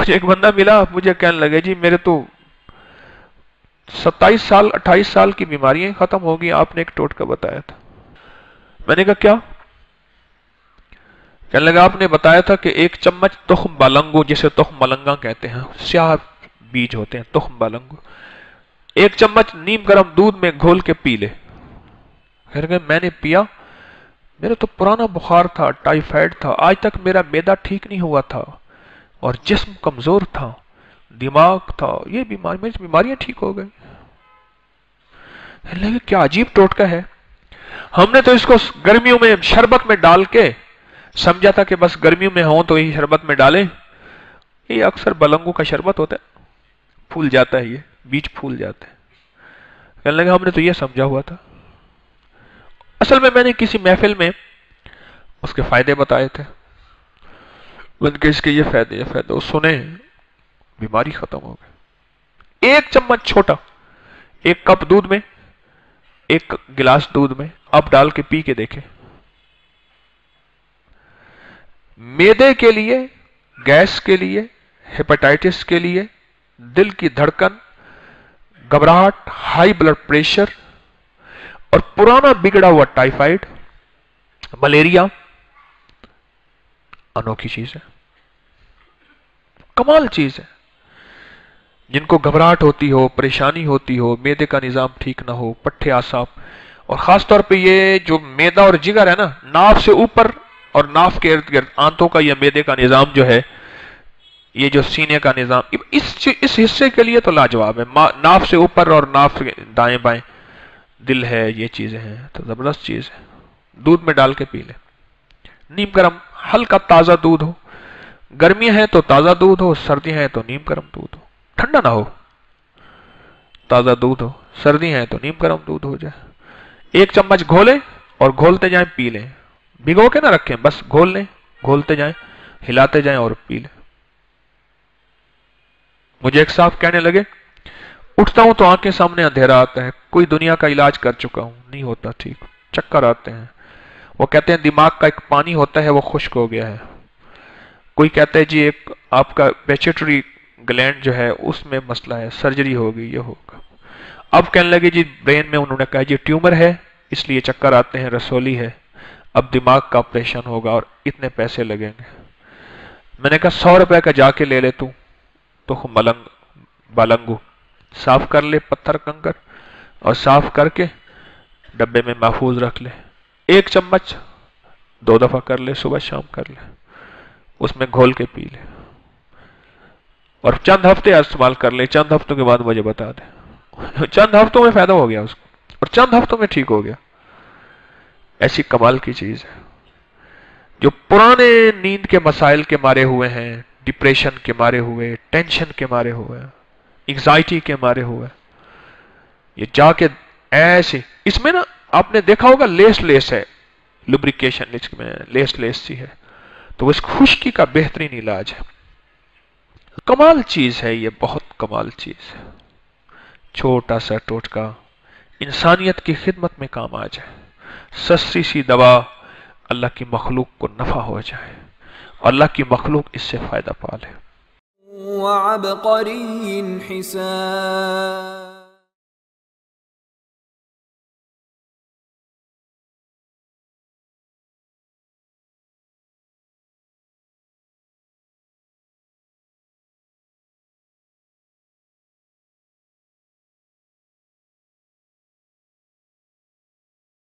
مجھے ایک بندہ ملا، مجھے کہنے لگے جی میرے تو 27 سال 28 سال کی بیماریاں ختم ہو گئی، آپ نے ایک ٹوٹکا بتایا تھا۔ میں نے کہا کیا؟ کہنے لگا آپ نے بتایا تھا کہ ایک چمچ تخم بالنگو، جسے تخم ملنگا کہتے ہیں، سیاہ بیج ہوتے ہیں تخم بالنگو، ایک چمچ نیم گرم دودھ میں گھول کے پی لے۔ میں نے پیا، میرا تو پرانا بخار تھا، ٹائیفائڈ تھا، آج تک میرا معدہ ٹھیک نہیں ہوا تھا اور جسم کمزور تھا، دماغ تھا، یہ بیماریاں ٹھیک ہو گئی۔ کیا عجیب ٹوٹکا ہے۔ ہم نے تو اس کو گرمیوں میں شربت میں ڈال کے سمجھا تھا کہ بس گرمیوں میں ہوں تو یہ شربت میں ڈالیں، یہ اکثر بلنگو کا شربت ہوتا ہے، پھول جاتا ہے، یہ بیج پھول جاتے ہیں۔ کہنے لگا ہم نے تو یہ سمجھا ہوا تھا۔ اصل میں نے کسی محفل میں اس کے فائدے بتائے تھے، اس کے یہ فائدے وہ سنے، بیماری ختم ہو گئی۔ ایک چمچ چھوٹا، ایک کپ دودھ میں، ایک گلاس دودھ میں آپ ڈال کے پی کے دیکھیں، معدے کے لیے، گیس کے لیے، ہیپاٹائٹس کے لیے، دل کی دھڑکن، گھبراہٹ، ہائی بلڈ پریشر اور پرانا بگڑا ہوا ٹائیفائڈ، ملیریا، انوکھی چیز ہے، کمال چیز ہے۔ جن کو گھبراہٹ ہوتی ہو، پریشانی ہوتی ہو، معدے کا نظام ٹھیک نہ ہو، پٹھے اعصاب، اور خاص طور پہ یہ جو معدہ اور جگر ہے نا، ناف سے اوپر اور ناف کے ارد گرد آنتوں کا یہ معدے کا نظام جو ہے، یہ جو سینے کا نظام، اس حصے کے لیے تو لاجواب ہے۔ ناف سے اوپر اور ناف دائیں بائیں دل ہے، یہ چیزیں ہیں تو زبردست چیز ہے۔ دودھ میں ڈال کے پی لیں، نیم گرم ہلکا تازہ دودھ ہو، گرمیاں ہیں تو تازہ دودھ ہو، سردیاں ہیں تو نیم گرم دودھ ہو، ٹھنڈا نہ ہو، تازہ دودھ ہو، سردی ہیں تو نیم گرم دودھ ہو جائے۔ ایک چمچ گھولیں اور گھولتے جائیں، پی لیں، بھگو کے نہ رکھیں، بس گھول لیں، گھولتے جائیں، ہلاتے جائیں اور پی لیں۔ مجھے ایک صاحب کہنے لگے اٹھتا ہوں تو آنکھیں سامنے اندھیرا آتا ہے، کوئی دنیا کا علاج کر چکا ہوں، نہیں ہوتا ٹھیک، چکر آتے ہیں۔ وہ کہتے ہیں دماغ کا ایک پانی ہوتا ہے وہ خشک ہو گیا ہے۔ کوئی کہتا ہے جی ایک آپ کا پیچیٹری گلینڈ جو ہے اس میں مسئلہ ہے، سرجری ہوگی، یہ ہوگا۔ اب کہنے لگے جی برین میں انہوں نے کہا جی ٹیومر ہے اس لیے چکر آتے ہیں، رسولی ہے، اب دماغ کا آپریشن ہوگا اور اتنے پیسے لگیں گے۔ میں نے کہا 100 روپے کا جا کے لے لے تو بالنگو صاف کر لے، پتھر کنکر، اور صاف کر کے ڈبے میں محفوظ رکھ لے، ایک چمچ 2 دفعہ کر لے، صبح شام کر لے، اس میں گھول کے پی لے اور چند ہفتے استعمال کر لے، چند ہفتوں کے بعد مجھے بتا دے۔ چند ہفتوں میں فائدہ ہو گیا اس کو اور چند ہفتوں میں ٹھیک ہو گیا۔ ایسی کمال کی چیز ہے۔ جو پرانے نیند کے مسائل کے مارے ہوئے ہیں، ڈپریشن کے مارے ہوئے، ٹینشن کے مارے ہوئے، انگزائٹی کے مارے ہوئے، یہ جا کے ایسے، اس میں نا آپ نے دیکھا ہوگا لیس ہے، لبریکیشن میں لیس سی ہے، تو اس خشکی کا بہترین علاج ہے۔ کمال چیز ہے یہ، بہت کمال چیز ہے۔ چھوٹا سا ٹوٹکا انسانیت کی خدمت میں کام آ جائے، سستی سی دوا اللہ کی مخلوق کو نفع ہو جائے اور اللہ کی مخلوق اس سے فائدہ پا لے۔ وعبقری حسان